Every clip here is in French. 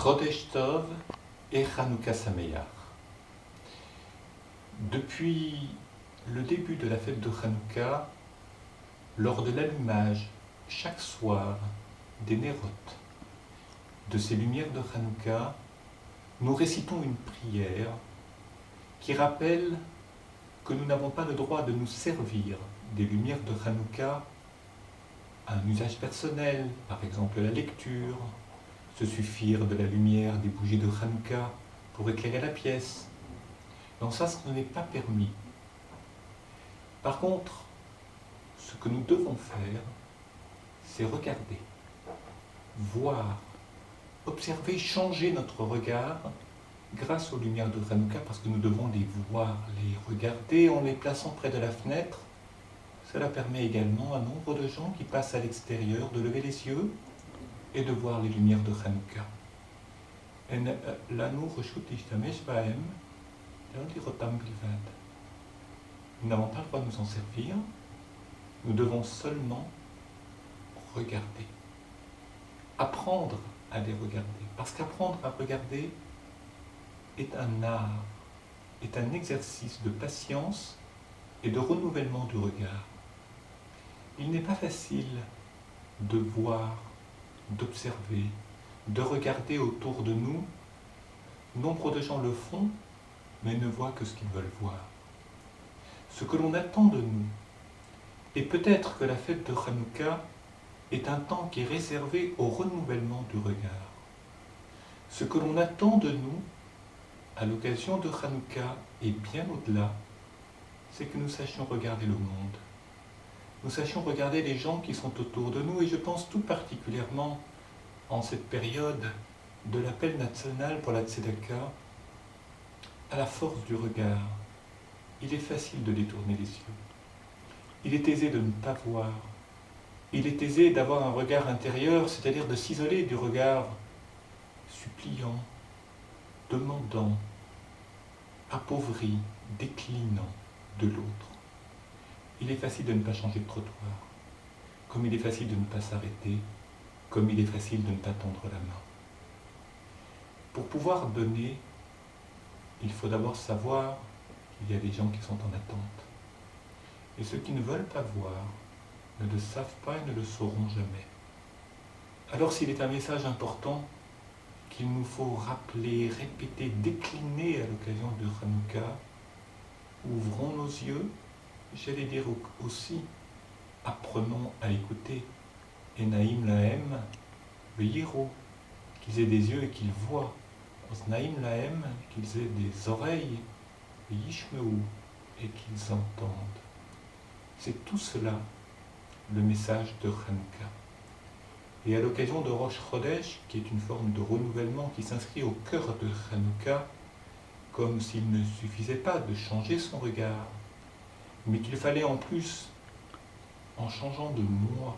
Chodesh Tov et Hanouka Sameach. Depuis le début de la fête de Hanouka, lors de l'allumage, chaque soir, des nérotes, de ces lumières de Hanouka, nous récitons une prière qui rappelle que nous n'avons pas le droit de nous servir des lumières de Hanouka à un usage personnel, par exemple la lecture, se suffire de la lumière des bougies de Hanouka pour éclairer la pièce. Non, ça, ce n'est pas permis. Par contre, ce que nous devons faire, c'est regarder, voir, observer, changer notre regard grâce aux lumières de Hanouka, parce que nous devons les voir, les regarder en les plaçant près de la fenêtre. Cela permet également à nombre de gens qui passent à l'extérieur de lever les yeux et de voir les lumières de Hanouka. Nous n'avons pas le droit de nous en servir, nous devons seulement regarder. Apprendre à les regarder. Parce qu'apprendre à regarder est un art, est un exercice de patience et de renouvellement du regard. Il n'est pas facile de voir, d'observer, de regarder autour de nous. Nombre de gens le font, mais ne voient que ce qu'ils veulent voir. Ce que l'on attend de nous, et peut-être que la fête de Hanouka est un temps qui est réservé au renouvellement du regard. Ce que l'on attend de nous, à l'occasion de Hanouka et bien au-delà, c'est que nous sachions regarder le monde. Nous sachions regarder les gens qui sont autour de nous, et je pense tout particulièrement en cette période de l'appel national pour la Tzedaka, à la force du regard. Il est facile de détourner les yeux. Il est aisé de ne pas voir. Il est aisé d'avoir un regard intérieur, c'est-à-dire de s'isoler du regard suppliant, demandant, appauvri, déclinant de l'autre. Il est facile de ne pas changer de trottoir, comme il est facile de ne pas s'arrêter, comme il est facile de ne pas tendre la main. Pour pouvoir donner, il faut d'abord savoir qu'il y a des gens qui sont en attente. Et ceux qui ne veulent pas voir ne le savent pas et ne le sauront jamais. Alors s'il est un message important qu'il nous faut rappeler, répéter, décliner à l'occasion de Hanouka, ouvrons nos yeux, j'allais dire aussi, apprenons à écouter. Enaim lahem ve'yiro, qu'ils aient des yeux et qu'ils voient. Osnaim lahem, qu'ils aient des oreilles, ve'yishmeu, et qu'ils entendent. C'est tout cela le message de Hanouka. Et à l'occasion de Rosh Chodesh, qui est une forme de renouvellement qui s'inscrit au cœur de Hanouka, comme s'il ne suffisait pas de changer son regard, mais qu'il fallait en plus, en changeant de mois,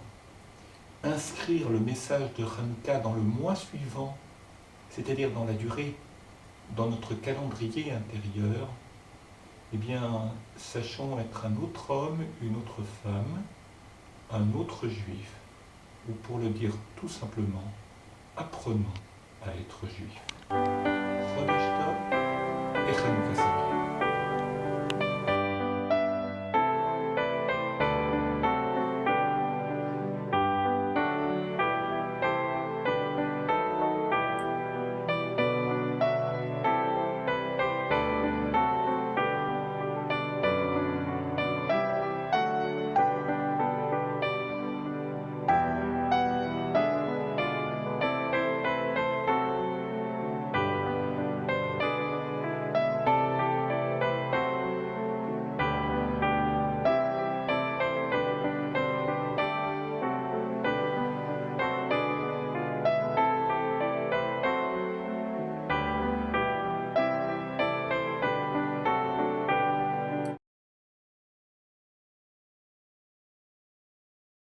inscrire le message de Hanouka dans le mois suivant, c'est-à-dire dans la durée, dans notre calendrier intérieur, eh bien, sachons être un autre homme, une autre femme, un autre juif, ou pour le dire tout simplement, apprenons à être juif.